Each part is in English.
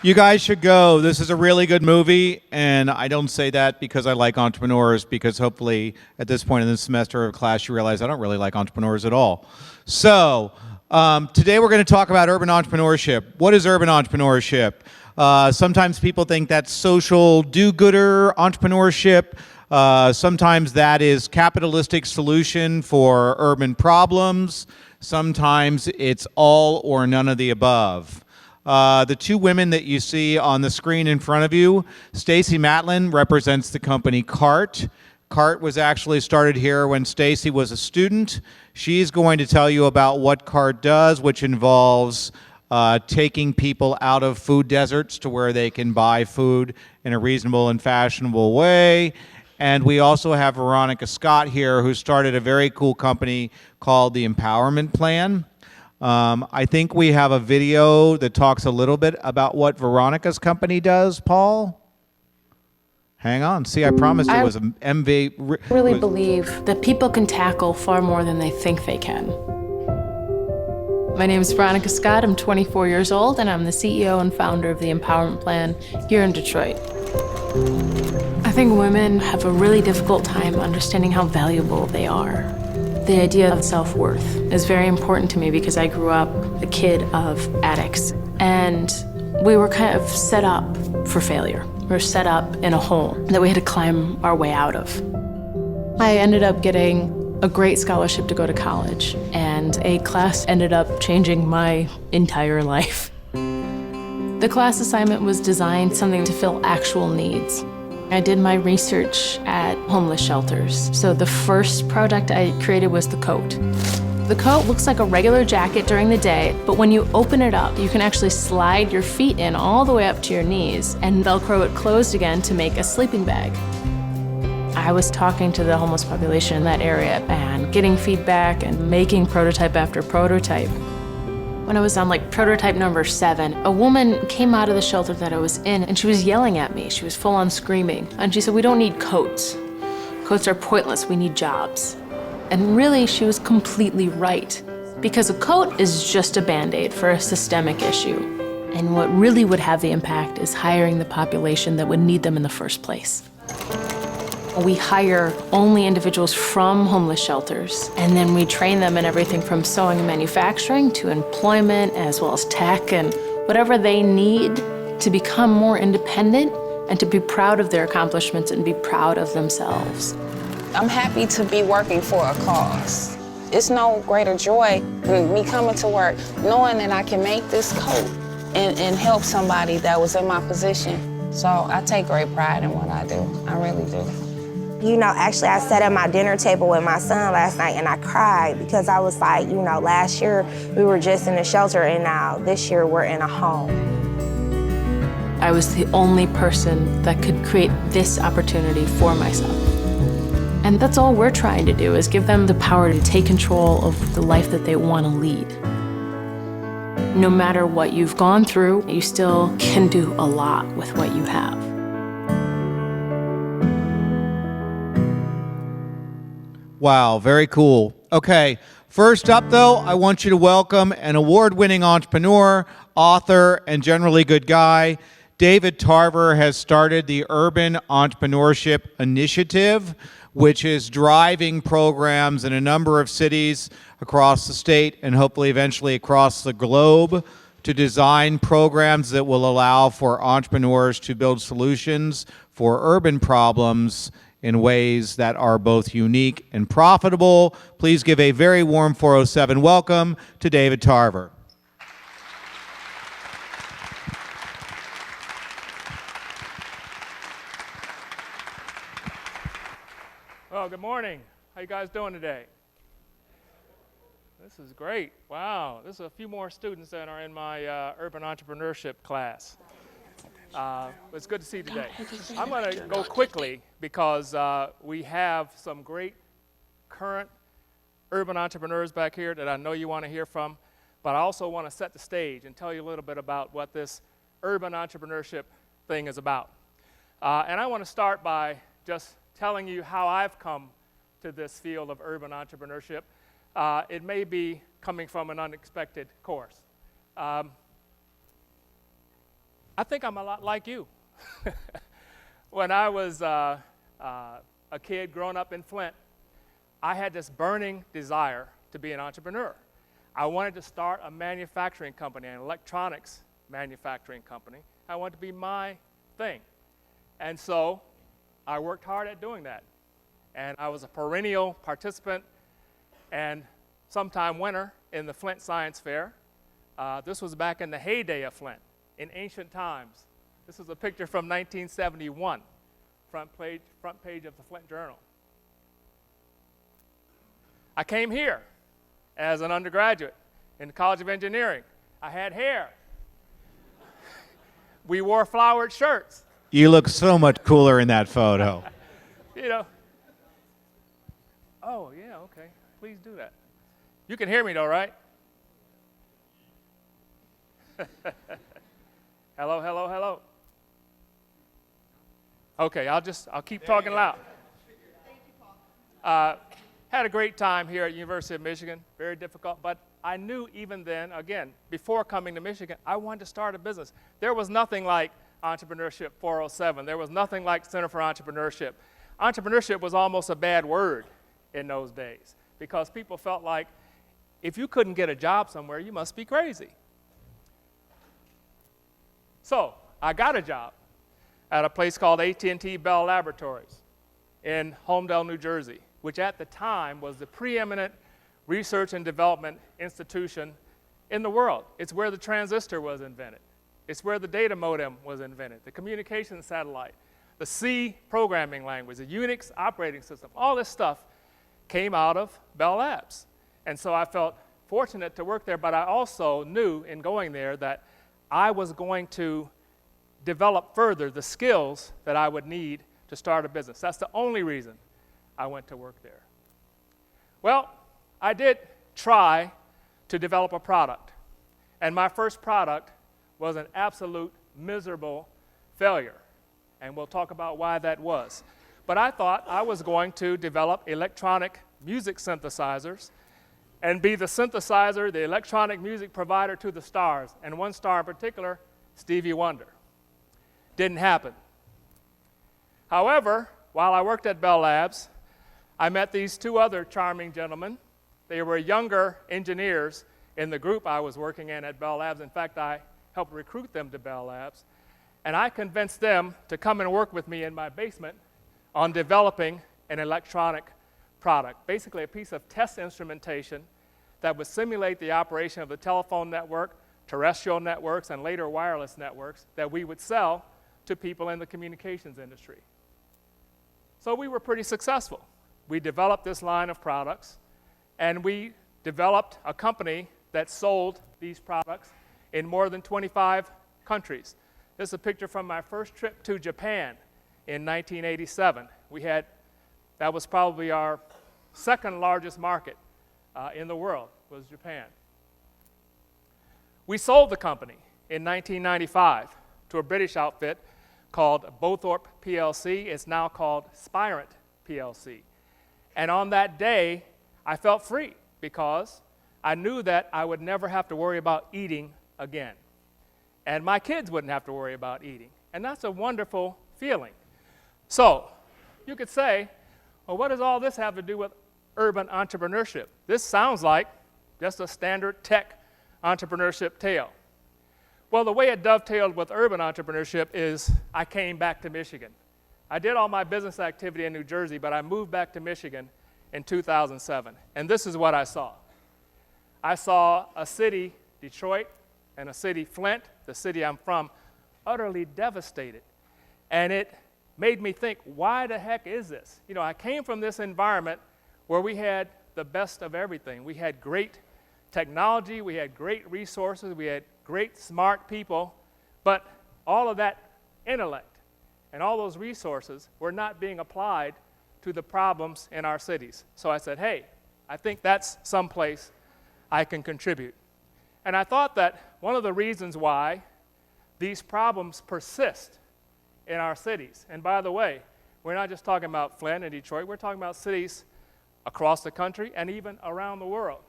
You guys should go. This is a really good movie, and I don't say that because I like entrepreneurs, because hopefully at this point in the semester of class you realize I don't really like entrepreneurs at all. So today we're going to talk about urban entrepreneurship. What is urban entrepreneurship? Sometimes people think that's social do-gooder entrepreneurship. Sometimes that is capitalistic solution for urban problems. Sometimes it's all or none of the above. The two women that you see on the screen in front of you, Stacy Matlin represents the company CART. CART was actually started here when Stacy was a student. She's going to tell you about what CART does, which involves taking people out of food deserts to where they can buy food in a reasonable and fashionable way. And we also have Veronica Scott here, who started a very cool company called the Empowerment Plan. I think we have a video that talks a little bit about what Veronica's company does, Paul. Hang on. See, I promised it was an MV. I really believe that people can tackle far more than they think they can. My name is Veronica Scott. I'm 24 years old, and I'm the CEO and founder of the Empowerment Plan here in Detroit. I think women have a really difficult time understanding how valuable they are. The idea of self-worth is very important to me because I grew up a kid of addicts, and we were kind of set up for failure. We were set up in a hole that we had to climb our way out of. I ended up getting a great scholarship to go to college, and a class ended up changing my entire life. The class assignment was designed something to fill actual needs. I did my research at homeless shelters. So the first product I created was the coat. The coat looks like a regular jacket during the day, but when you open it up, you can actually slide your feet in all the way up to your knees and Velcro it closed again to make a sleeping bag. I was talking to the homeless population in that area and getting feedback and making prototype after prototype. When I was on prototype number 7, a woman came out of the shelter that I was in and she was yelling at me. She was full on screaming. And she said, "We don't need coats. Coats are pointless, we need jobs." And really, she was completely right. Because a coat is just a Band-Aid for a systemic issue. And what really would have the impact is hiring the population that would need them in the first place. We hire only individuals from homeless shelters, and then we train them in everything from sewing and manufacturing to employment, as well as tech and whatever they need to become more independent and to be proud of their accomplishments and be proud of themselves. I'm happy to be working for a cause. It's no greater joy than me coming to work knowing that I can make this coat and help somebody that was in my position. So I take great pride in what I do. I really do. You know, actually, I sat at my dinner table with my son last night and I cried because I was like, you know, last year we were just in a shelter and now this year we're in a home. I was the only person that could create this opportunity for myself. And that's all we're trying to do, is give them the power to take control of the life that they want to lead. No matter what you've gone through, you still can do a lot with what you have. Wow, very cool. Okay, first up though, I want you to welcome an award-winning entrepreneur, author, and generally good guy. David Tarver has started the Urban Entrepreneurship Initiative, which is driving programs in a number of cities across the state and hopefully eventually across the globe to design programs that will allow for entrepreneurs to build solutions for urban problems in ways that are both unique and profitable. Please give a very warm 407 welcome to David Tarver. Well, good morning. How you guys doing today? This is great. Wow, there's a few more students that are in my urban entrepreneurship class. It's good to see you today. I'm going to go quickly because we have some great current urban entrepreneurs back here that I know you want to hear from, but I also want to set the stage and tell you a little bit about what this urban entrepreneurship thing is about. And I want to start by just telling you how I've come to this field of urban entrepreneurship. It may be coming from an unexpected course. I think I'm a lot like you. When I was a kid growing up in Flint, I had this burning desire to be an entrepreneur. I wanted to start a manufacturing company, an electronics manufacturing company. I wanted to be my thing. And so I worked hard at doing that. And I was a perennial participant and sometime winner in the Flint Science Fair. This was back in the heyday of Flint, in ancient times. This is a picture from 1971, front page of the Flint Journal. I came here as an undergraduate in the College of Engineering. I had hair. We wore flowered shirts. You look so much cooler in that photo. You know. Oh, yeah, okay. Please do that. You can hear me though, right? Hello, hello, hello. Okay, I'll keep talking loud. Had a great time here at University of Michigan, very difficult, but I knew even then, again, before coming to Michigan, I wanted to start a business. There was nothing like Entrepreneurship 407. There was nothing like Center for Entrepreneurship. Entrepreneurship was almost a bad word in those days because people felt like if you couldn't get a job somewhere, you must be crazy. So I got a job at a place called AT&T Bell Laboratories in Holmdel, New Jersey, which at the time was the preeminent research and development institution in the world. It's where the transistor was invented. It's where the data modem was invented, the communication satellite, the C programming language, the Unix operating system. All this stuff came out of Bell Labs. And so I felt fortunate to work there, but I also knew in going there that I was going to develop further the skills that I would need to start a business. That's the only reason I went to work there. Well, I did try to develop a product, and my first product was an absolute miserable failure, and we'll talk about why that was. But I thought I was going to develop electronic music synthesizers and be the synthesizer, the electronic music provider to the stars, and one star in particular, Stevie Wonder. Didn't happen. However, while I worked at Bell Labs, I met these two other charming gentlemen. They were younger engineers in the group I was working in at Bell Labs. In fact, I helped recruit them to Bell Labs. And I convinced them to come and work with me in my basement on developing an electronic product, basically a piece of test instrumentation that would simulate the operation of the telephone network, terrestrial networks, and later wireless networks that we would sell to people in the communications industry. So we were pretty successful. We developed this line of products, and we developed a company that sold these products in more than 25 countries. This is a picture from my first trip to Japan in 1987. That was probably our second largest market in the world, was Japan. We sold the company in 1995 to a British outfit called Bowthorpe PLC. It's now called Spirent PLC. And on that day, I felt free because I knew that I would never have to worry about eating again. And my kids wouldn't have to worry about eating. And that's a wonderful feeling. So you could say, well, what does all this have to do with urban entrepreneurship? This sounds like just a standard tech entrepreneurship tale. Well, the way it dovetailed with urban entrepreneurship is I came back to Michigan. I did all my business activity in New Jersey, but I moved back to Michigan in 2007. And this is what I saw. I saw a city, Detroit, and a city, Flint, the city I'm from, utterly devastated. And it made me think, why the heck is this? You know, I came from this environment where we had the best of everything. We had great technology, we had great resources, we had great smart people, but all of that intellect and all those resources were not being applied to the problems in our cities. So I said, hey, I think that's someplace I can contribute. And I thought that one of the reasons why these problems persist in our cities, and by the way, we're not just talking about Flint and Detroit, we're talking about cities across the country and even around the world.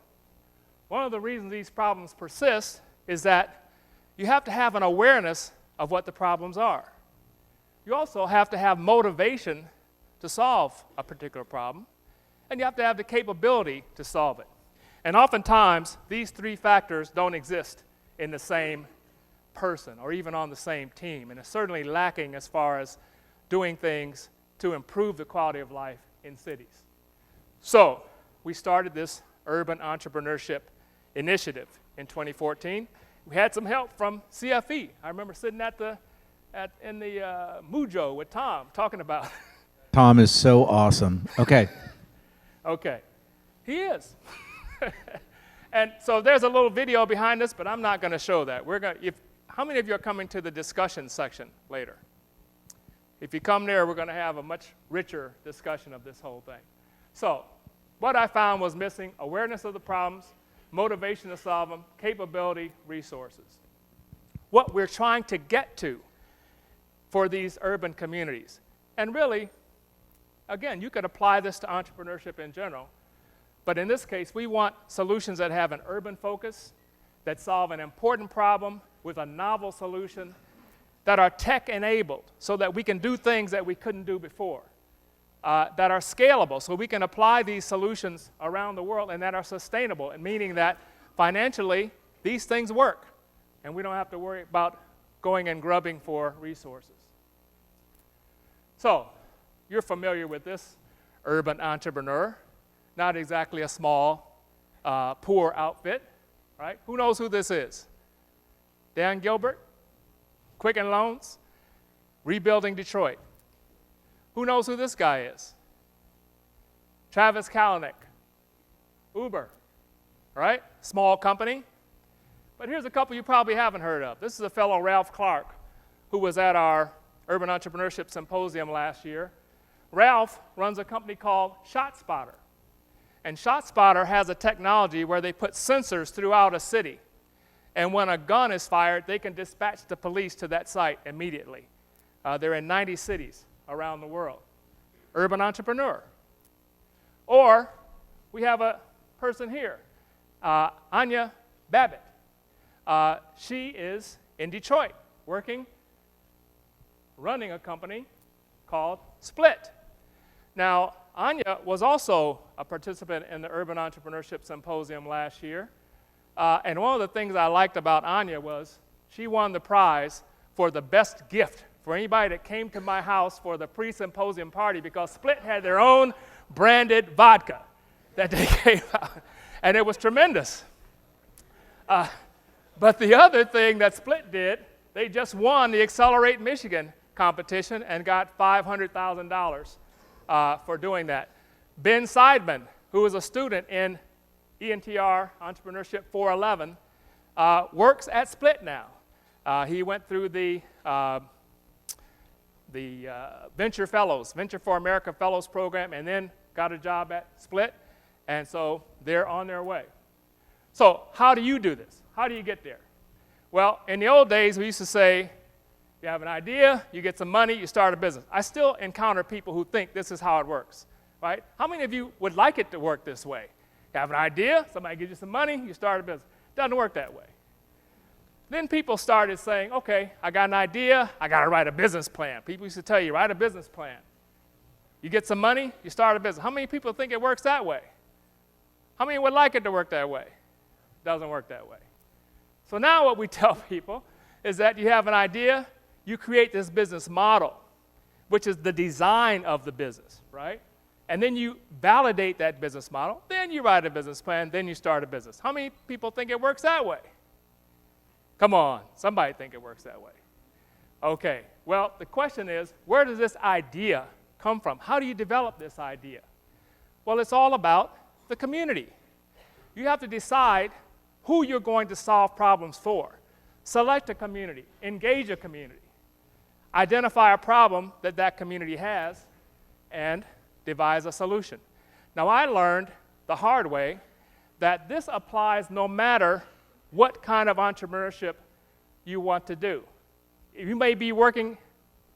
One of the reasons these problems persist is that you have to have an awareness of what the problems are. You also have to have motivation to solve a particular problem, and you have to have the capability to solve it. And oftentimes, these three factors don't exist in the same person or even on the same team, and it's certainly lacking as far as doing things to improve the quality of life in cities. So, we started this Urban Entrepreneurship Initiative in 2014. We had some help from CFE. I remember sitting in the Mujo with Tom talking about. Tom is so awesome. Okay. Okay, he is. And so there's a little video behind us, but I'm not going to show that. How many of you are coming to the discussion section later? If you come there, we're going to have a much richer discussion of this whole thing. So, what I found was missing awareness of the problems, motivation to solve them, capability, resources. What we're trying to get to for these urban communities. And really, again, you could apply this to entrepreneurship in general, but in this case, we want solutions that have an urban focus, that solve an important problem with a novel solution, that are tech-enabled so that we can do things that we couldn't do before, that are scalable so we can apply these solutions around the world, and that are sustainable, and meaning that financially these things work, and we don't have to worry about going and grubbing for resources. So, you're familiar with this urban entrepreneur, not exactly a small, poor outfit, right? Who knows who this is? Dan Gilbert, Quicken Loans, Rebuilding Detroit. Who knows who this guy is? Travis Kalanick, Uber, right? Small company. But here's a couple you probably haven't heard of. This is a fellow, Ralph Clark, who was at our Urban Entrepreneurship Symposium last year. Ralph runs a company called ShotSpotter. And ShotSpotter has a technology where they put sensors throughout a city. And when a gun is fired, they can dispatch the police to that site immediately. They're in 90 cities around the world. Urban entrepreneur. Or we have a person here, Anya Babbitt. She is in Detroit running a company called Split. Now, Anya was also a participant in the Urban Entrepreneurship Symposium last year. And one of the things I liked about Anya was she won the prize for the best gift for anybody that came to my house for the pre-symposium party, because Split had their own branded vodka that they gave out. And it was tremendous. But the other thing that Split did, they just won the Accelerate Michigan competition and got $500,000 for doing that. Ben Seidman, who was a student in ENTR Entrepreneurship 411, works at Split now. He went through the Venture for America Fellows program, and then got a job at Split, and so they're on their way. So how do you do this? How do you get there? Well, in the old days, we used to say, you have an idea, you get some money, you start a business. I still encounter people who think this is how it works, right? How many of you would like it to work this way? You have an idea, somebody gives you some money, you start a business. It doesn't work that way. Then people started saying, okay, I got an idea, I got to write a business plan. People used to tell you, write a business plan. You get some money, you start a business. How many people think it works that way? How many would like it to work that way? It doesn't work that way. So now what we tell people is that you have an idea, you create this business model, which is the design of the business, right? And then you validate that business model, then you write a business plan, then you start a business. How many people think it works that way? Come on, somebody think it works that way. Okay, well, the question is, where does this idea come from? How do you develop this idea? Well, it's all about the community. You have to decide who you're going to solve problems for. Select a community, engage a community, identify a problem that that community has, and devise a solution. Now, I learned the hard way that this applies no matter what kind of entrepreneurship you want to do. You may be working,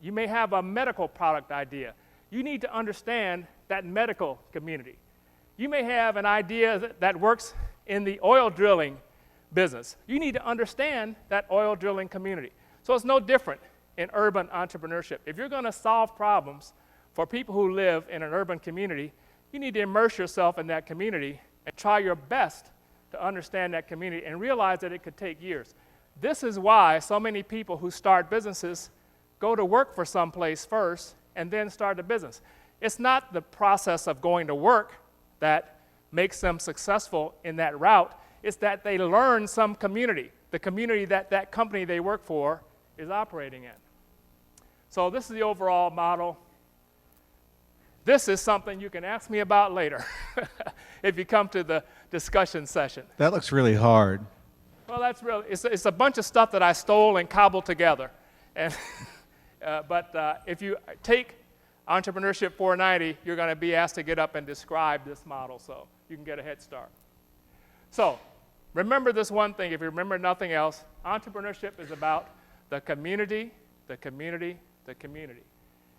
you may have a medical product idea. You need to understand that medical community. You may have an idea that works in the oil drilling business. You need to understand that oil drilling community. So it's no different in urban entrepreneurship. If you're going to solve problems for people who live in an urban community, you need to immerse yourself in that community and try your best to understand that community and realize that it could take years. This is why so many people who start businesses go to work for someplace first and then start a business. It's not the process of going to work that makes them successful in that route. It's that they learn some community, the community that that company they work for is operating in. So this is the overall model. This is something you can ask me about later if you come to the discussion session. That looks really hard. Well, that's really, it's a bunch of stuff that I stole and cobbled together. And but if you take Entrepreneurship 490, you're going to be asked to get up and describe this model, so you can get a head start. So remember this one thing, if you remember nothing else, entrepreneurship is about the community, the community, the community.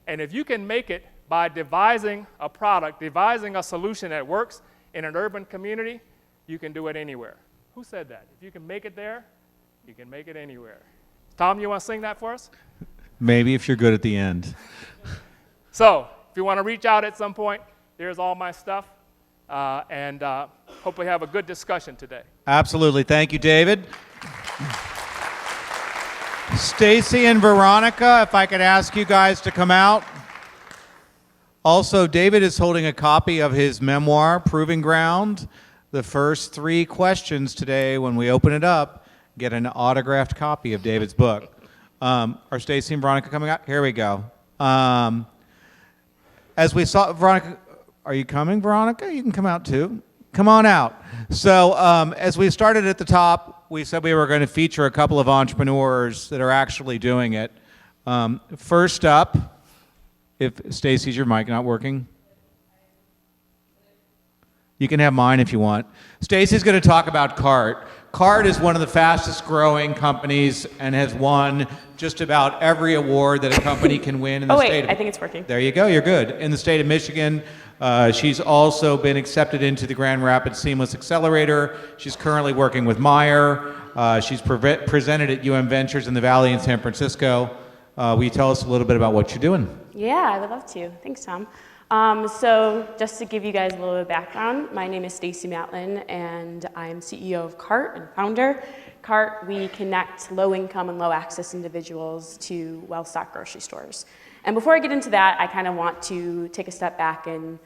And if you can make it by devising a product, devising a solution that works in an urban community, you can do it anywhere. Who said that? If you can make it there, you can make it anywhere. Tom, you want to sing that for us? Maybe if you're good at the end. So if you want to reach out at some point, there's all my stuff. And hope we have a good discussion today. Absolutely. Thank you, David. Stacy and Veronica, if I could ask you guys to come out. Also, David is holding a copy of his memoir, Proving Ground. The first 3 questions today, when we open it up, get an autographed copy of David's book. Are Stacy and Veronica coming out? Here we go. As we saw, Veronica, are you coming, Veronica? You can come out too. Come on out. So as we started at the top, we said we were going to feature a couple of entrepreneurs that are actually doing it. First up, if Stacy's your mic not working? You can have mine if you want. Stacy's going to talk about CART. CART is one of the fastest growing companies and has won just about every award that a company can win in the state of... I think it's working. There you go, you're good. In the state of Michigan, she's also been accepted into the Grand Rapids Seamless Accelerator. She's currently working with Meyer. She's presented at Ventures in the Valley in San Francisco. Will you tell us a little bit about what you're doing? Yeah, I would love to. Thanks, Tom. So just to give you guys a little bit of background, my name is Stacy Matlin, and I'm CEO of CART and founder. CART, we connect low-income and low-access individuals to well-stocked grocery stores. And before I get into that, I kind of want to take a step back and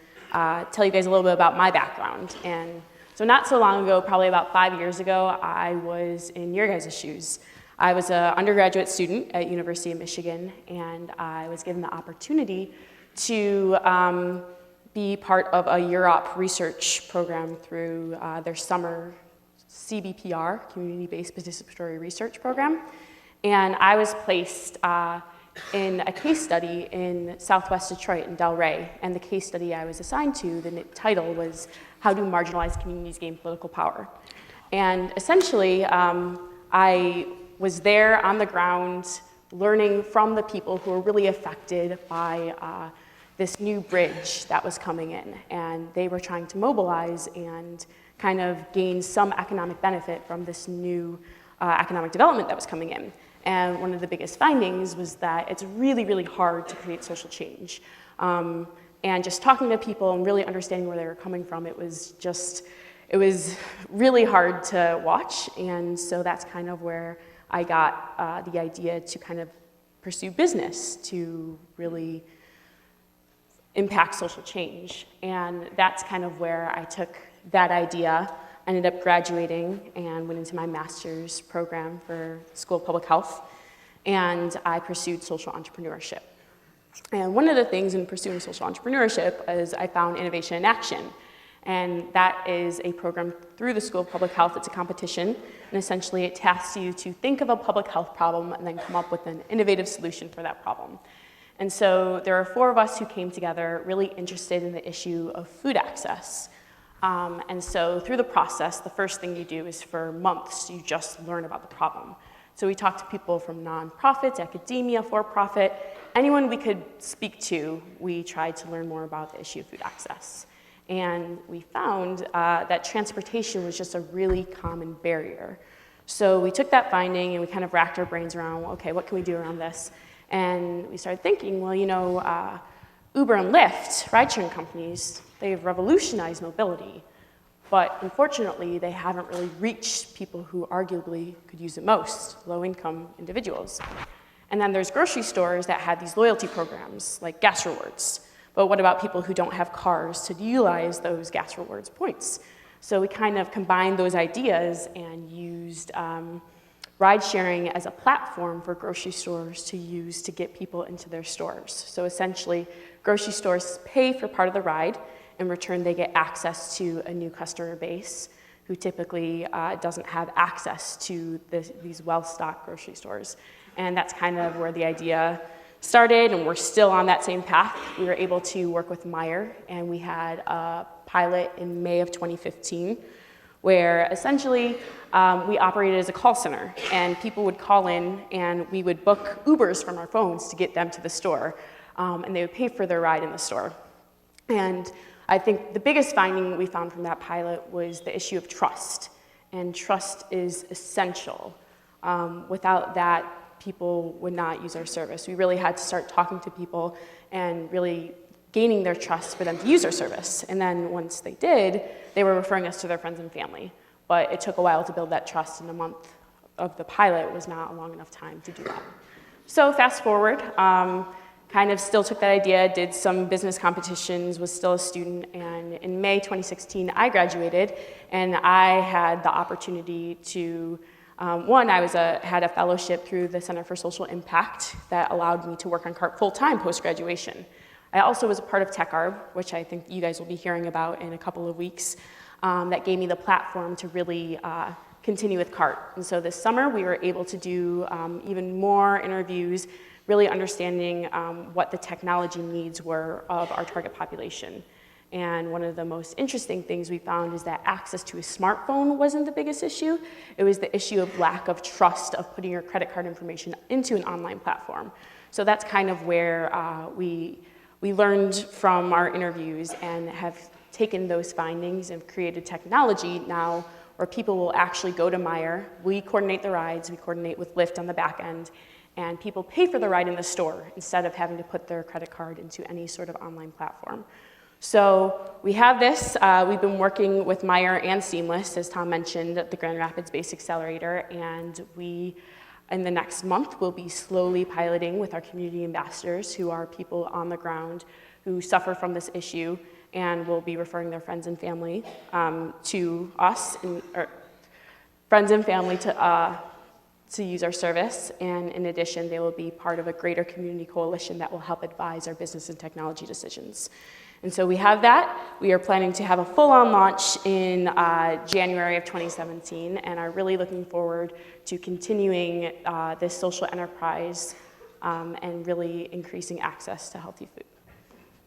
tell you guys a little bit about my background. And so not so long ago, probably about 5 years ago, I was in your guys' shoes. I was an undergraduate student at University of Michigan, and I was given the opportunity to be part of a Europe research program through their summer CBPR, Community-Based Participatory Research Program. And I was placed in a case study in Southwest Detroit in Delray. And the case study I was assigned to, the title was, How Do Marginalized Communities Gain Political Power? And essentially, I was there on the ground learning from the people who were really affected by this new bridge that was coming in, and they were trying to mobilize and kind of gain some economic benefit from this new economic development that was coming in. And one of the biggest findings was that it's really, really hard to create social change. And just talking to people and really understanding where they were coming from, it was really hard to watch. And so that's kind of where I got the idea to kind of pursue business to really impact social change. And that's kind of where I took that idea, ended up graduating and went into my master's program for School of Public Health, and I pursued social entrepreneurship. And one of the things in pursuing social entrepreneurship is I found Innovation in Action. And that is a program through the School of Public Health. It's a competition, and essentially it tasks you to think of a public health problem and then come up with an innovative solution for that problem. And so there are 4 of us who came together really interested in the issue of food access. And so through the process, the first thing you do is for months, you just learn about the problem. So we talked to people from nonprofits, academia, for-profit, anyone we could speak to, we tried to learn more about the issue of food access. And we found that transportation was just a really common barrier. So we took that finding and we kind of racked our brains around, well, okay, what can we do around this? And we started thinking, well, Uber and Lyft, ride-sharing companies, they've revolutionized mobility, but unfortunately, they haven't really reached people who arguably could use it most, low-income individuals. And then there's grocery stores that had these loyalty programs, like gas rewards. But what about people who don't have cars to utilize those gas rewards points? So we kind of combined those ideas and used ride sharing as a platform for grocery stores to use to get people into their stores. So essentially, grocery stores pay for part of the ride. In return, they get access to a new customer base who typically doesn't have access to these well-stocked grocery stores. And that's kind of where the idea started, and we're still on that same path. We were able to work with Meijer, and we had a pilot in May of 2015, where essentially we operated as a call center, and people would call in, and we would book Ubers from our phones to get them to the store, and they would pay for their ride in the store. And I think the biggest finding we found from that pilot was the issue of trust, and trust is essential. Without that, people would not use our service. We really had to start talking to people and really gaining their trust for them to use our service. And then once they did, they were referring us to their friends and family. But it took a while to build that trust, and a month of the pilot was not a long enough time to do that. So fast forward, kind of still took that idea, did some business competitions, was still a student, and in May 2016, I graduated, and I had the opportunity to had a fellowship through the Center for Social Impact that allowed me to work on CART full-time post-graduation. I also was a part of TechArb, which I think you guys will be hearing about in a couple of weeks, that gave me the platform to really continue with CART. And so this summer, we were able to do even more interviews, really understanding what the technology needs were of our target population. And one of the most interesting things we found is that access to a smartphone wasn't the biggest issue. It was the issue of lack of trust of putting your credit card information into an online platform. So that's kind of where we learned from our interviews and have taken those findings and created technology now where people will actually go to Meijer. We coordinate the rides, we coordinate with Lyft on the back end, and people pay for the ride in the store instead of having to put their credit card into any sort of online platform. So we have this. We've been working with Meijer and Seamless, as Tom mentioned, at the Grand Rapids Base Accelerator, and we, in the next month, will be slowly piloting with our community ambassadors, who are people on the ground who suffer from this issue, and will be referring their friends and family to us, or friends and family to use our service. And in addition, they will be part of a greater community coalition that will help advise our business and technology decisions. And so we have that. We are planning to have a full-on launch in January of 2017, and are really looking forward to continuing this social enterprise and really increasing access to healthy food.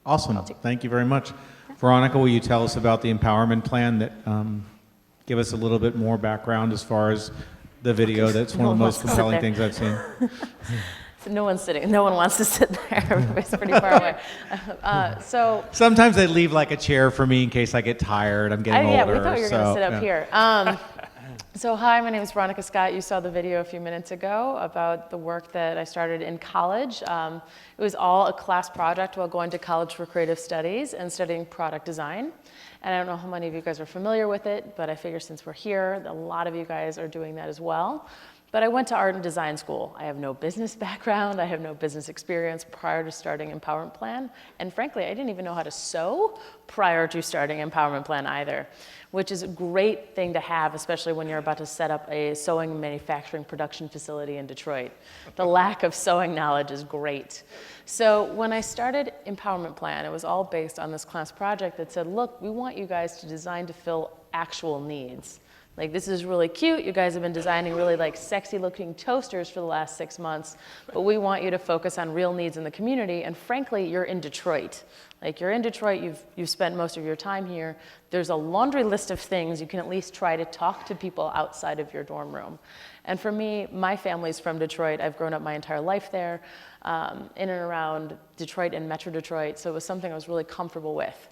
Awesome. Thank you very much. Veronica, will you tell us about the empowerment plan? That give us a little bit more background as far as the video. That's one of the most compelling things I've seen. So no one's sitting. No one wants to sit there. Everybody's pretty far away. So Sometimes they leave like a chair for me in case I get tired. I'm getting older. Yeah, we thought you were going to sit up yeah. here. So hi, my name is Veronica Scott. You saw the video a few minutes ago about the work that I started in college. It was all a class project while going to college for creative studies and studying product design. And I don't know how many of you guys are familiar with it, but I figure since we're here, a lot of you guys are doing that as well. But I went to art and design school. I have no business background. I have no business experience prior to starting Empowerment Plan. And frankly, I didn't even know how to sew prior to starting Empowerment Plan either, which is a great thing to have, especially when you're about to set up a sewing manufacturing production facility in Detroit. The lack of sewing knowledge is great. So when I started Empowerment Plan, it was all based on this class project that said, look, we want you guys to design to fill actual needs. Like, this is really cute. You guys have been designing really like sexy looking toasters for the last 6 months, but we want you to focus on real needs in the community. And frankly, you're in Detroit. Like, you're in Detroit, you've spent most of your time here. There's a laundry list of things you can at least try to talk to people outside of your dorm room. And for me, my family's from Detroit. I've grown up my entire life there, in and around Detroit and Metro Detroit, so it was something I was really comfortable with.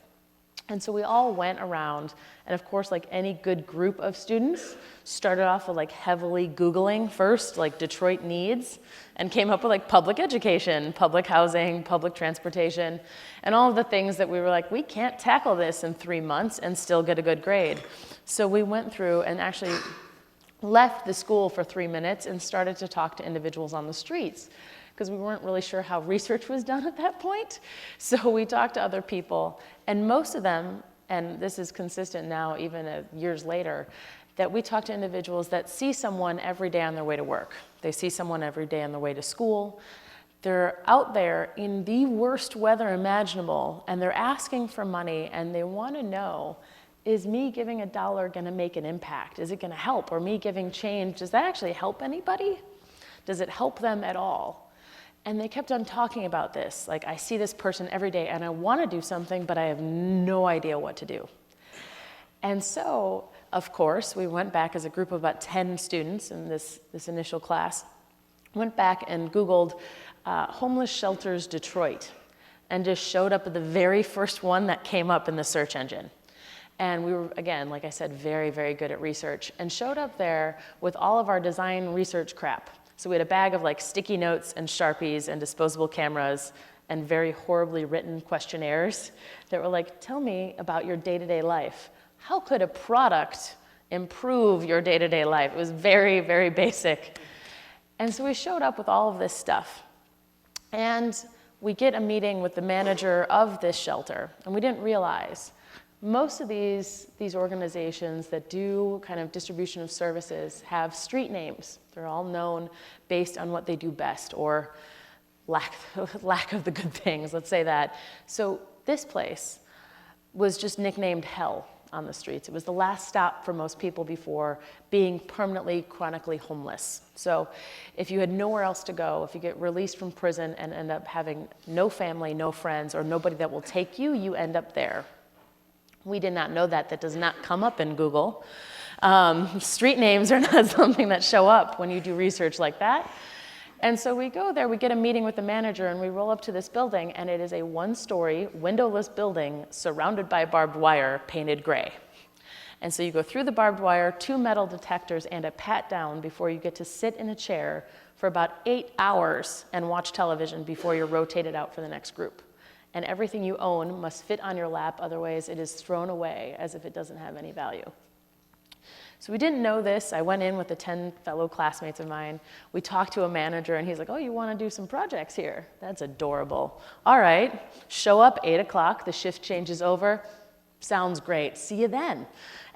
And so we all went around, and of course, like any good group of students, started off with like heavily Googling first, like Detroit needs, and came up with like public education, public housing, public transportation, and all of the things that we were like, we can't tackle this in 3 months and still get a good grade. So we went through and actually left the school for 3 minutes and started to talk to individuals on the streets, because we weren't really sure how research was done at that point. So we talked to other people, and most of them, and this is consistent now even years later, that we talk to individuals that see someone every day on their way to work. They see someone every day on their way to school. They're out there in the worst weather imaginable, and they're asking for money, and they want to know, is me giving $1 going to make an impact? Is it going to help? Or me giving change, does that actually help anybody? Does it help them at all? And they kept on talking about this. Like, I see this person every day and I want to do something, but I have no idea what to do. And so, of course, we went back as a group of about 10 students in this initial class, went back and Googled homeless shelters Detroit, and just showed up at the very first one that came up in the search engine. And we were, again, like I said, very, very good at research, and showed up there with all of our design research crap. So we had a bag of like sticky notes and Sharpies and disposable cameras and very horribly written questionnaires that were like, tell me about your day-to-day life. How could a product improve your day-to-day life? It was very, very basic. And so we showed up with all of this stuff. And we get a meeting with the manager of this shelter, and we didn't realize most of these organizations that do kind of distribution of services have street names. They're all known based on what they do best, or lack of the good things, let's say that. So this place was just nicknamed Hell on the streets. It was the last stop for most people before being permanently, chronically homeless. So if you had nowhere else to go, if you get released from prison and end up having no family, no friends, or nobody that will take you, you end up there. We did not know that. That does not come up in Google. Street names are not something that show up when you do research like that. And so we go there, we get a meeting with the manager, and we roll up to this building, and it is a one-story, windowless building surrounded by barbed wire, painted gray. And so you go through the barbed wire, 2 metal detectors, and a pat down before you get to sit in a chair for about 8 hours and watch television before you're rotated out for the next group. And everything you own must fit on your lap, otherwise it is thrown away as if it doesn't have any value. So we didn't know this. I went in with the 10 fellow classmates of mine. We talked to a manager, and he's like, oh, you want to do some projects here? That's adorable. All right, show up 8 o'clock, the shift changes over. Sounds great, see you then.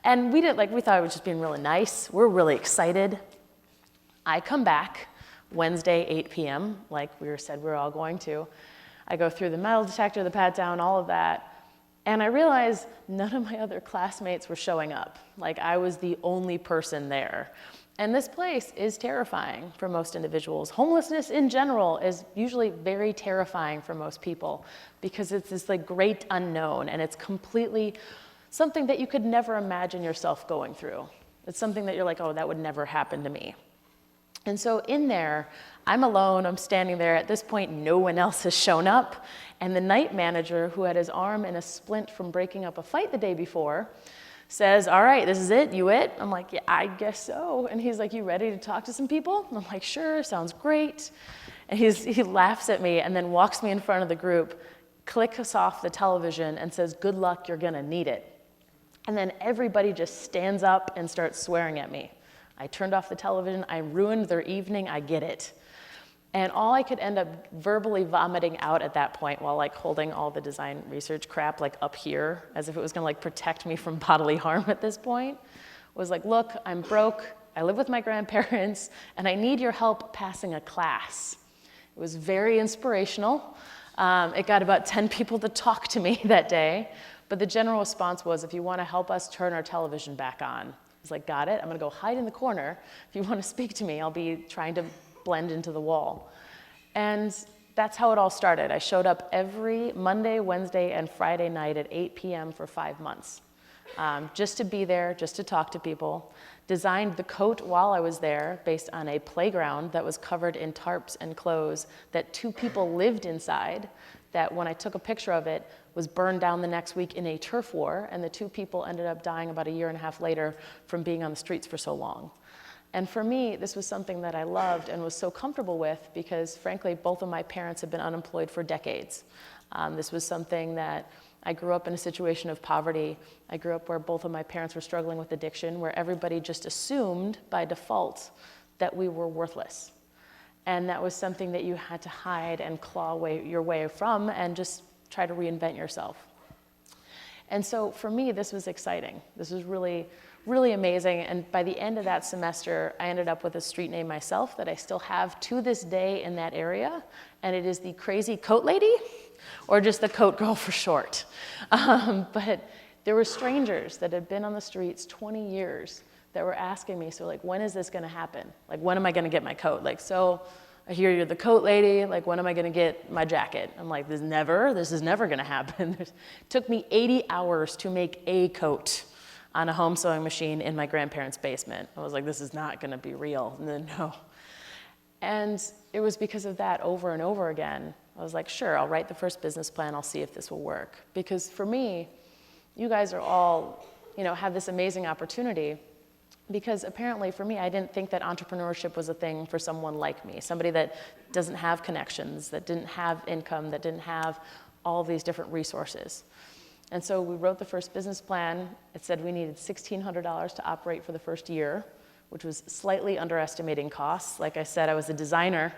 And we thought it was just being really nice. We're really excited. I come back Wednesday, 8 p.m., like we said we were all going to. I go through the metal detector, the pat down, all of that. And I realized none of my other classmates were showing up. Like, I was the only person there. And this place is terrifying for most individuals. Homelessness in general is usually very terrifying for most people because it's this like great unknown, and it's completely something that you could never imagine yourself going through. It's something that you're like, oh, that would never happen to me. And so in there, I'm alone, I'm standing there. At this point, no one else has shown up. And the night manager, who had his arm in a splint from breaking up a fight the day before, says, all right, this is it, you it? I'm like, yeah, I guess so. And he's like, you ready to talk to some people? And I'm like, sure, sounds great. And he laughs at me and then walks me in front of the group, clicks off the television and says, good luck, you're gonna need it. And then everybody just stands up and starts swearing at me. I turned off the television, I ruined their evening, I get it. And all I could end up verbally vomiting out at that point while like holding all the design research crap like up here, as if it was gonna like protect me from bodily harm at this point, was like, look, I'm broke, I live with my grandparents, and I need your help passing a class. It was very inspirational. It got about 10 people to talk to me that day, but the general response was, if you wanna help us turn our television back on. I was like, got it, I'm gonna go hide in the corner. If you wanna speak to me, I'll be trying to blend into the wall. And that's how it all started. I showed up every Monday, Wednesday, and Friday night at 8 p.m. for 5 months, just to be there, just to talk to people. Designed the coat while I was there based on a playground that was covered in tarps and clothes that 2 people lived inside that when I took a picture of it, was burned down the next week in a turf war, and the 2 people ended up dying about a year and a half later from being on the streets for so long. And for me, this was something that I loved and was so comfortable with because, frankly, both of my parents had been unemployed for decades. This was something that I grew up in a situation of poverty. I grew up where both of my parents were struggling with addiction, where everybody just assumed by default that we were worthless. And that was something that you had to hide and claw your way from and just try to reinvent yourself. And so for me, this was exciting. This was really, really amazing. And by the end of that semester, I ended up with a street name myself that I still have to this day in that area. And it is the Crazy Coat Lady, or just the Coat Girl for short. But there were strangers that had been on the streets 20 years that were asking me, so like, when is this gonna happen? Like, when am I gonna get my coat? Like, so I hear you're the coat lady, like, when am I gonna get my jacket? I'm like, this is never gonna happen. It took me 80 hours to make a coat on a home sewing machine in my grandparents' basement. I was like, this is not gonna be real. And then, no. And it was because of that over and over again. I was like, sure, I'll write the first business plan, I'll see if this will work. Because for me, you guys are all, have this amazing opportunity. Because apparently for me, I didn't think that entrepreneurship was a thing for someone like me, somebody that doesn't have connections, that didn't have income, that didn't have all these different resources. And so we wrote the first business plan. It said we needed $1,600 to operate for the first year, which was slightly underestimating costs. Like I said, I was a designer.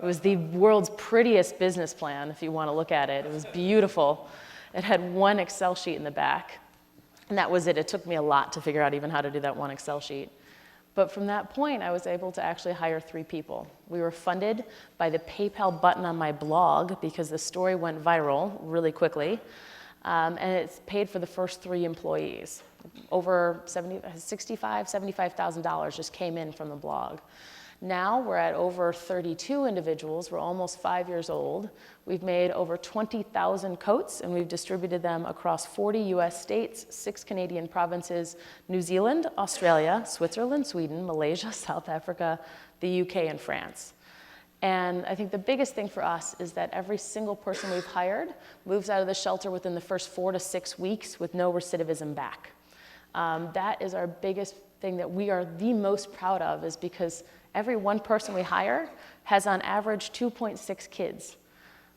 It was the world's prettiest business plan, if you want to look at it. It was beautiful. It had one Excel sheet in the back. And that was it. It took me a lot to figure out even how to do that one Excel sheet. But from that point, I was able to actually hire 3 people. We were funded by the PayPal button on my blog because the story went viral really quickly. And it's paid for the first 3 employees. Over $75,000 just came in from the blog. Now we're at over 32 individuals. We're almost 5 years old. We've made over 20,000 coats, and we've distributed them across 40 US states, 6 Canadian provinces, New Zealand, Australia, Switzerland, Sweden, Malaysia, South Africa, the UK, and France. And I think the biggest thing for us is that every single person we've hired moves out of the shelter within the first 4 to 6 weeks with no recidivism back. That is our biggest thing that we are the most proud of, is because every one person we hire has on average 2.6 kids.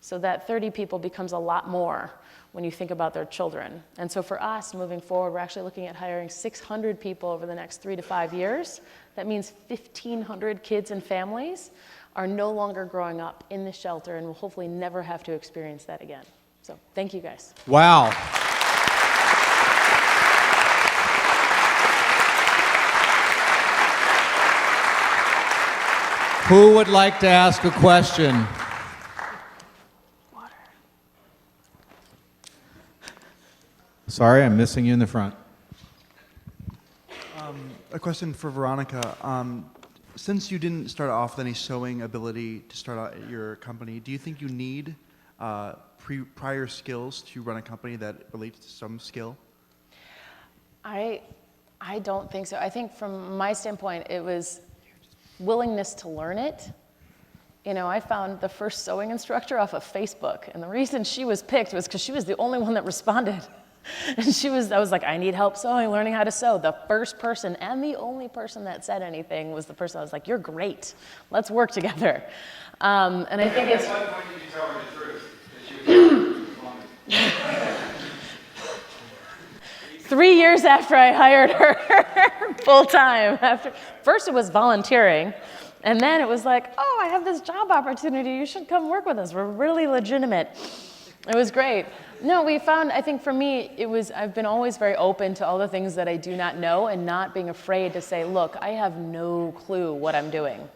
So that 30 people becomes a lot more when you think about their children. And so for us, moving forward, we're actually looking at hiring 600 people over the next 3 to 5 years. That means 1,500 kids and families are no longer growing up in the shelter and will hopefully never have to experience that again. So thank you guys. Wow. Who would like to ask a question? Water. Sorry, I'm missing you in the front. A question for Veronica. Since you didn't start off with any sewing ability to start out your company, do you think you need prior skills to run a company that relates to some skill? I don't think so. I think from my standpoint, it was willingness to learn it. I found the first sewing instructor off of Facebook, and the reason she was picked was because she was the only one that responded. And I was like, I need help sewing, learning how to sew. The first person and the only person that said anything was the person I was like, you're great, let's work together. And I think it's... At what point did you tell her the truth? 3 years after I hired her full time. First it was volunteering, and then it was like, oh, I have this job opportunity, you should come work with us. We're really legitimate. It was great. No, we found, I think for me, I've been always very open to all the things that I do not know and not being afraid to say, look, I have no clue what I'm doing.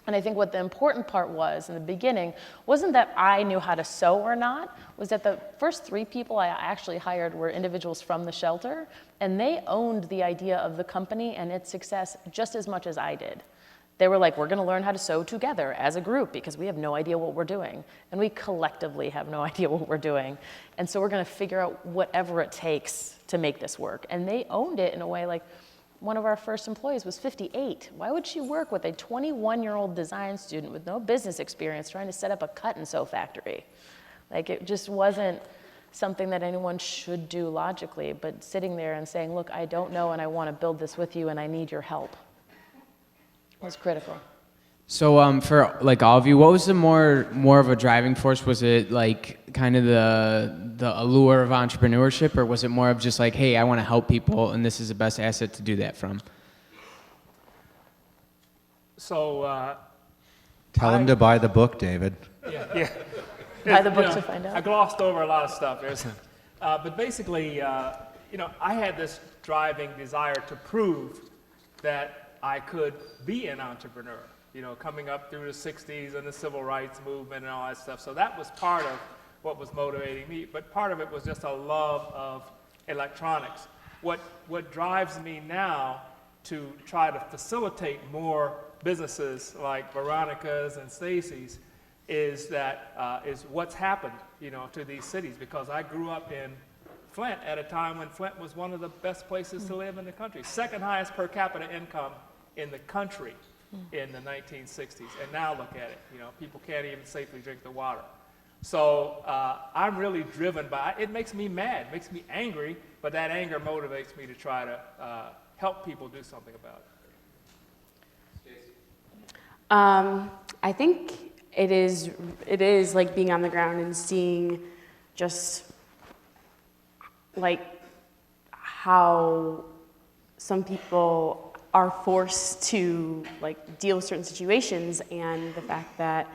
And I think what the important part was in the beginning wasn't that I knew how to sew or not, was that the first 3 people I actually hired were individuals from the shelter, and they owned the idea of the company and its success just as much as I did. They were like, we're gonna learn how to sew together as a group because we have no idea what we're doing. And we collectively have no idea what we're doing. And so we're gonna figure out whatever it takes to make this work. And they owned it in a way like, one of our first employees was 58. Why would she work with a 21-year-old design student with no business experience trying to set up a cut and sew factory? Like, it just wasn't something that anyone should do logically, but sitting there and saying, look, I don't know and I want to build this with you and I need your help was critical. So for like all of you, what was the more of a driving force? Was it like kind of the allure of entrepreneurship, or was it more of just like, hey, I want to help people and this is the best asset to do that from? So Tell him to buy the book, David. yeah. Buy the book You know, to find out. I glossed over a lot of stuff, but basically, I had this driving desire to prove that I could be an entrepreneur. Coming up through the 60s and the civil rights movement and all that stuff. So that was part of what was motivating me, but part of it was just a love of electronics. What drives me now to try to facilitate more businesses like Veronica's and Stacy's is what's happened, to these cities, because I grew up in Flint at a time when Flint was one of the best places to live in the country. Second highest per capita income in the country in the 1960s. And now look at it, people can't even safely drink the water. So I'm really driven by, it makes me mad, makes me angry, but that anger motivates me to try to help people do something about it. I think it is like being on the ground and seeing just like how some people are forced to like deal with certain situations, and the fact that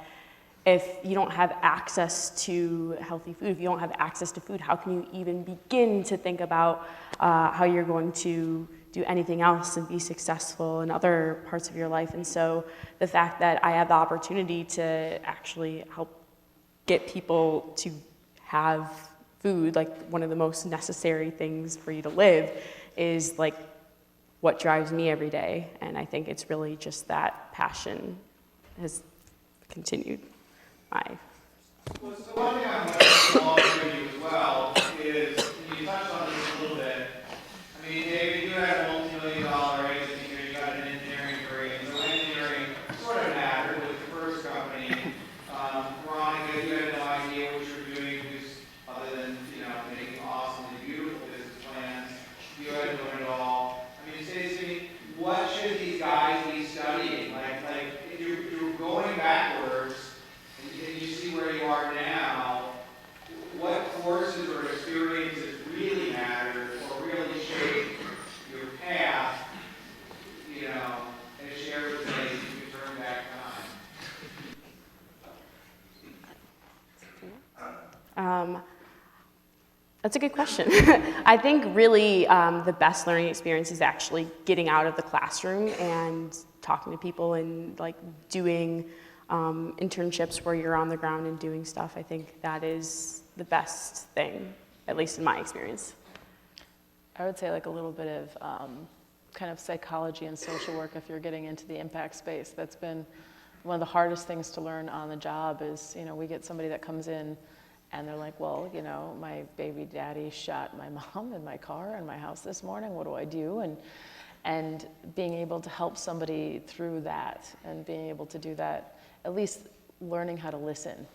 if you don't have access to healthy food, if you don't have access to food, how can you even begin to think about how you're going to do anything else and be successful in other parts of your life? And so the fact that I have the opportunity to actually help get people to have food, like one of the most necessary things for you to live, is like what drives me every day. And I think it's really just that passion has continued my. Well, so one thing I'm going to along with you as well is, and you touched on this a little bit, I mean, David, you had a multi-million-dollar agency here, you got an engineering degree, and so engineering sort of mattered with your first company. Veronica, you had no idea what you were doing, just other than, making awesomely beautiful business plans. You had to learn it all. I mean, Stacey, what should these guys be studying? Like you're going backwards, and you see where you are now. What courses or experiences really matter or really shape your path, and share with me if you could turn back time? That's a good question. I think really the best learning experience is actually getting out of the classroom and talking to people and like doing internships where you're on the ground and doing stuff. I think that is the best thing, at least in my experience. I would say like a little bit of kind of psychology and social work if you're getting into the impact space. That's been one of the hardest things to learn on the job is, we get somebody that comes in and they're like, well, my baby daddy shot my mom in my car in my house this morning. What do I do? And being able to help somebody through that and being able to do that, at least learning how to listen,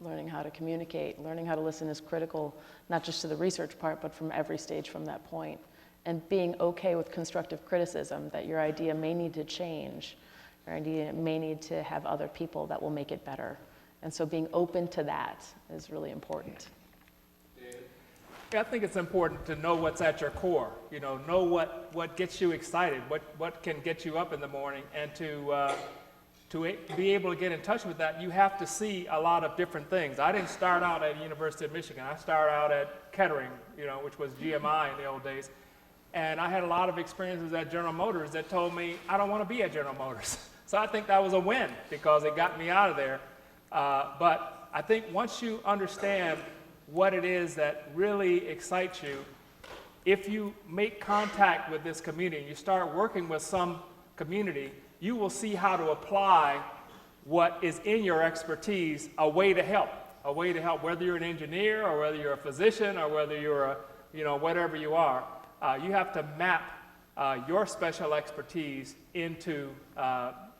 learning how to communicate, learning how to listen is critical, not just to the research part, but from every stage from that point. And being okay with constructive criticism, that your idea may need to change, your idea may need to have other people that will make it better. And so being open to that is really important. Yeah, I think it's important to know what's at your core, know what gets you excited, what can get you up in the morning, and to be able to get in touch with that, you have to see a lot of different things. I didn't start out at University of Michigan. I started out at Kettering, which was GMI in the old days. And I had a lot of experiences at General Motors that told me I don't want to be at General Motors. So I think that was a win because it got me out of there. But I think once you understand what it is that really excites you, if you make contact with this community, you start working with some community, you will see how to apply what is in your expertise, a way to help, whether you're an engineer or whether you're a physician or whether you're whatever you are. You have to map your special expertise into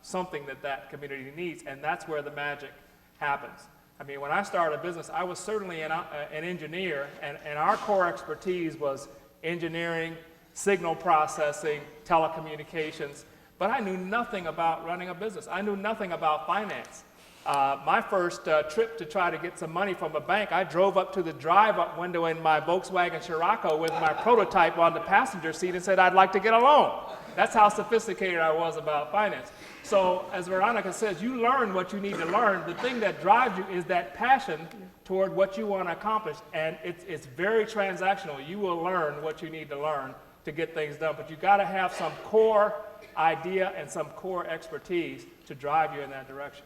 something that community needs, and that's where the magic happens. I mean, when I started a business, I was certainly an engineer, and our core expertise was engineering, signal processing, telecommunications, but I knew nothing about running a business. I knew nothing about finance. My first trip to try to get some money from a bank, I drove up to the drive-up window in my Volkswagen Scirocco with my prototype on the passenger seat and said, I'd like to get a loan. That's how sophisticated I was about finance. So as Veronica says, you learn what you need to learn. The thing that drives you is that passion toward what you want to accomplish, and it's very transactional. You will learn what you need to learn to get things done, but you got to have some core idea and some core expertise to drive you in that direction.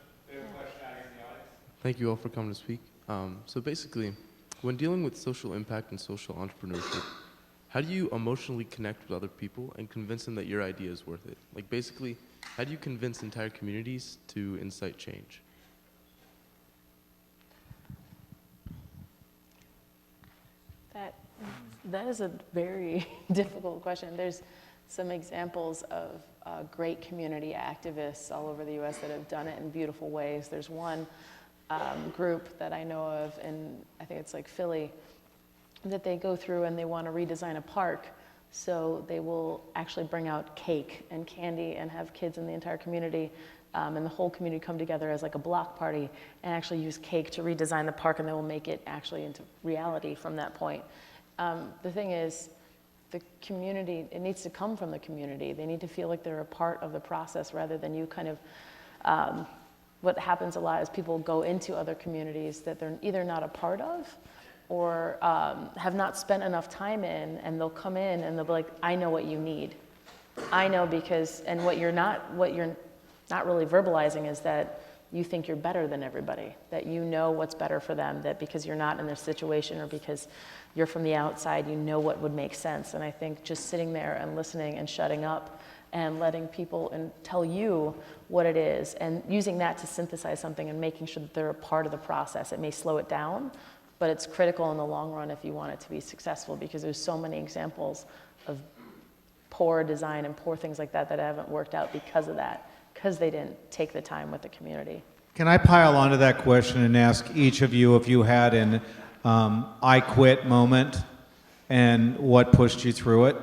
Thank you all for coming to speak. So basically, when dealing with social impact and social entrepreneurship, how do you emotionally connect with other people and convince them that your idea is worth it? Like basically, how do you convince entire communities to incite change? That is a very difficult question. There's some examples of great community activists all over the U.S. that have done it in beautiful ways. There's one group that I know of in, I think it's like Philly, that they go through and they want to redesign a park. So they will actually bring out cake and candy and have kids in the entire community and the whole community come together as like a block party and actually use cake to redesign the park, and they will make it actually into reality from that point. The thing is, the community, it needs to come from the community. They need to feel like they're a part of the process rather than you kind of, what happens a lot is people go into other communities that they're either not a part of or have not spent enough time in, and they'll come in and they'll be like, I know what you need. I know because, and what you're not really verbalizing is that you think you're better than everybody, that you know what's better for them, that because you're not in their situation or because you're from the outside, you know what would make sense. And I think just sitting there and listening and shutting up and letting people and tell you what it is and using that to synthesize something and making sure that they're a part of the process. It may slow it down, but it's critical in the long run if you want it to be successful, because there's so many examples of poor design and poor things like that that haven't worked out because of that, because they didn't take the time with the community. Can I pile onto that question and ask each of you if you had an I quit moment and what pushed you through it?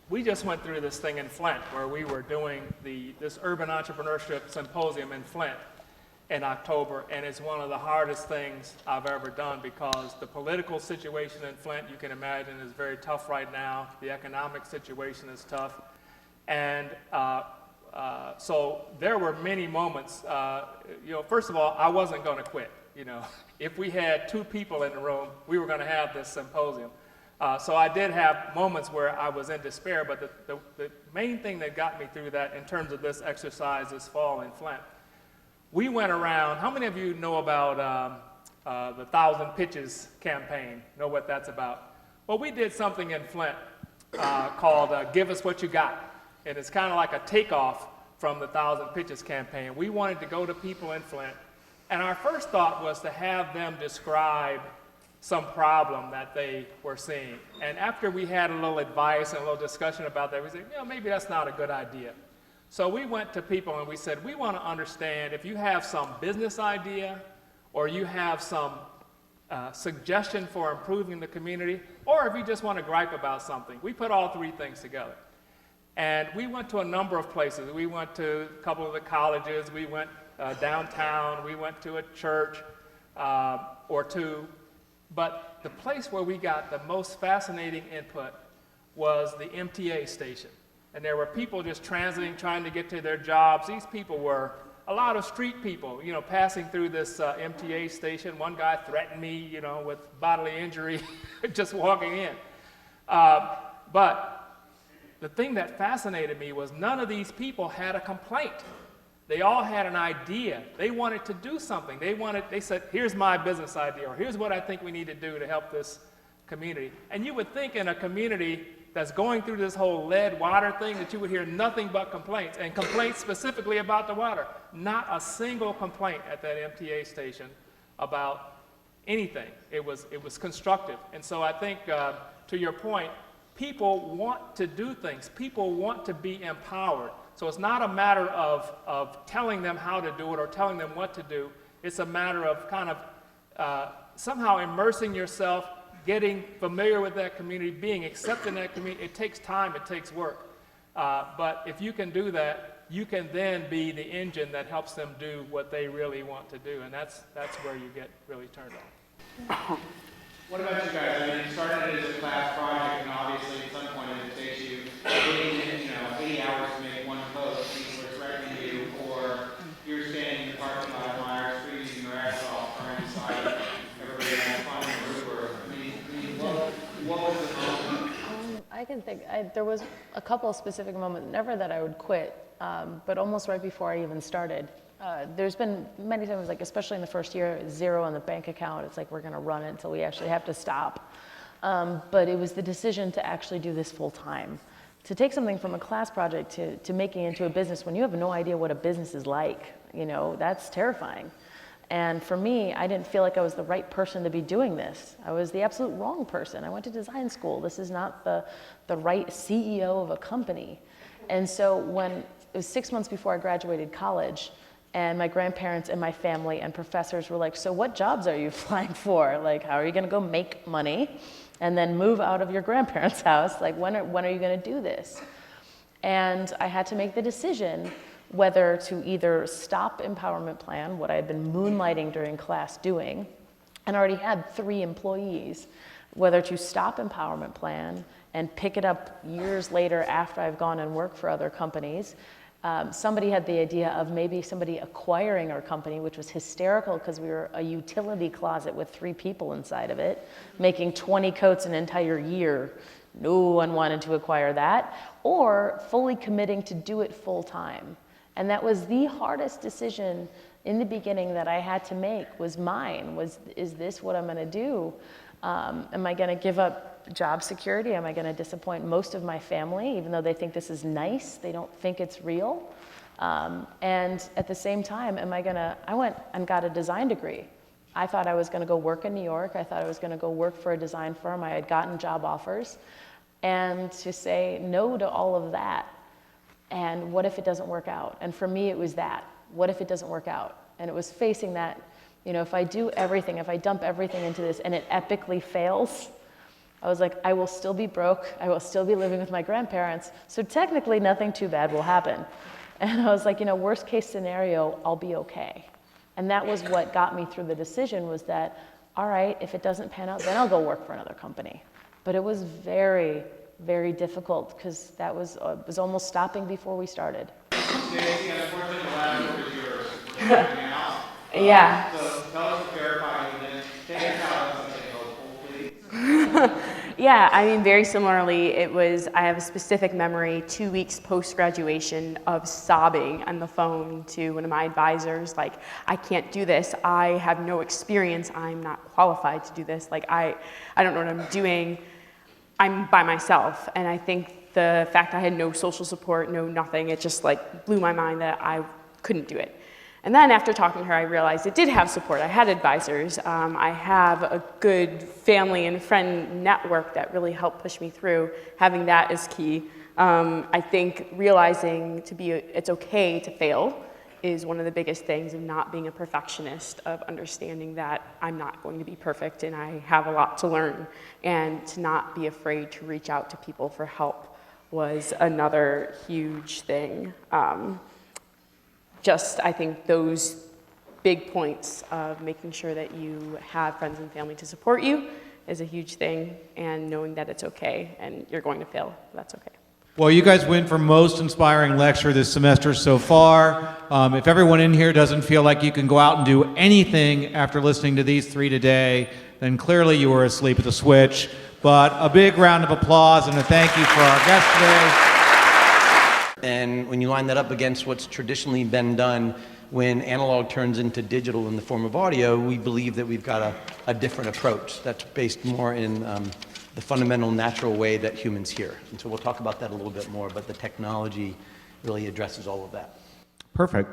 We just went through this thing in Flint where we were doing this Urban Entrepreneurship Symposium in Flint in October, and it's one of the hardest things I've ever done because the political situation in Flint, you can imagine, is very tough right now. The economic situation is tough. And so there were many moments, first of all, I wasn't going to quit. If we had 2 people in the room, we were going to have this symposium. So I did have moments where I was in despair, but the main thing that got me through that in terms of this exercise this fall in Flint, we went around. How many of you know about the 1,000 Pitches campaign? Know what that's about? Well, we did something in Flint called Give Us What You Got. And it's kind of like a takeoff from the 1,000 Pitches campaign. We wanted to go to people in Flint, and our first thought was to have them describe some problem that they were seeing. And after we had a little advice and a little discussion about that, we said, maybe that's not a good idea. So we went to people and we said, we want to understand if you have some business idea or you have some suggestion for improving the community, or if you just want to gripe about something. We put all 3 things together. And we went to a number of places. We went to a couple of the colleges. We went downtown. We went to a church or 2. But the place where we got the most fascinating input was the MTA station. And there were people just transiting, trying to get to their jobs. These people were a lot of street people, passing through this MTA station. One guy threatened me, with bodily injury just walking in. But the thing that fascinated me was none of these people had a complaint. They all had an idea. They wanted to do something. They said, here's my business idea, or here's what I think we need to do to help this community. And you would think in a community that's going through this whole lead water thing that you would hear nothing but complaints, and complaints specifically about the water. Not a single complaint at that MTA station about anything. It was constructive. And so I think, to your point, people want to do things. People want to be empowered. So it's not a matter of telling them how to do it or telling them what to do. It's a matter of kind of somehow immersing yourself, getting familiar with that community, being accepted in that community. It takes time, it takes work. But if you can do that, you can then be the engine that helps them do what they really want to do. And that's where you get really turned on. What about you guys? I mean, you started it as a class project, and obviously at some point it takes you 80 hours to make one post, people are threatening you, or you're standing in the parking lot of Myers, freezing your ass off, trying to decide everybody has fun in the Uber. I mean, what was the moment? I can think, there was a couple of specific moments, never that I would quit, but almost right before I even started. There's been many times, like especially in the first year, zero on the bank account. It's like we're going to run it until we actually have to stop. But it was the decision to actually do this full time, to take something from a class project to making it into a business when you have no idea what a business is like. That's terrifying. And for me, I didn't feel like I was the right person to be doing this. I was the absolute wrong person. I went to design school. This is not the right CEO of a company. And so when it was 6 months before I graduated college, and my grandparents and my family and professors were like, so what jobs are you applying for? Like, how are you gonna go make money and then move out of your grandparents' house? Like, when are you gonna do this? And I had to make the decision whether to either stop Empowerment Plan, what I had been moonlighting during class doing, and already had 3 employees, whether to stop Empowerment Plan and pick it up years later after I've gone and worked for other companies. Somebody had the idea of maybe somebody acquiring our company, which was hysterical because we were a utility closet with 3 people inside of it, making 20 coats an entire year. No one wanted to acquire that, or fully committing to do it full time. And that was the hardest decision in the beginning that I had to make, was mine, is this what I'm gonna do? Am I gonna give up job security? Am I gonna disappoint most of my family, even though they think this is nice? They don't think it's real. And at the same time, I went and got a design degree. I thought I was gonna go work in New York. I thought I was gonna go work for a design firm. I had gotten job offers. And to say no to all of that, and what if it doesn't work out? And for me, it was that. What if it doesn't work out? And it was facing that, if I do everything, if I dump everything into this and it epically fails, I was like, I will still be broke. I will still be living with my grandparents. So technically, nothing too bad will happen. And I was like, worst case scenario, I'll be okay. And that was what got me through the decision, was that, all right, if it doesn't pan out, then I'll go work for another company. But it was very, very difficult because that was almost stopping before we started. Stacey, unfortunately, the last word is yours. We're wrapping out. Yeah. So tell us what verifying and then take us out of something hopeful, please. Yeah, very similarly, I have a specific memory 2 weeks post-graduation of sobbing on the phone to one of my advisors, like, I can't do this. I have no experience. I'm not qualified to do this. Like, I don't know what I'm doing. I'm by myself. And I think the fact I had no social support, no nothing, it just blew my mind that I couldn't do it. And then after talking to her, I realized it did have support. I had advisors. I have a good family and friend network that really helped push me through. Having that is key. I think realizing it's okay to fail is one of the biggest things, of not being a perfectionist, of understanding that I'm not going to be perfect and I have a lot to learn, and to not be afraid to reach out to people for help was another huge thing. I think those big points of making sure that you have friends and family to support you is a huge thing, and knowing that it's okay and you're going to fail, that's okay. Well, you guys win for most inspiring lecture this semester so far. If everyone in here doesn't feel like you can go out and do anything after listening to these 3 today, then clearly you were asleep at the switch. But a big round of applause and a thank you for our guests today. And when you line that up against what's traditionally been done when analog turns into digital in the form of audio, we believe that we've got a different approach that's based more in the fundamental natural way that humans hear. And so we'll talk about that a little bit more, but the technology really addresses all of that. Perfect.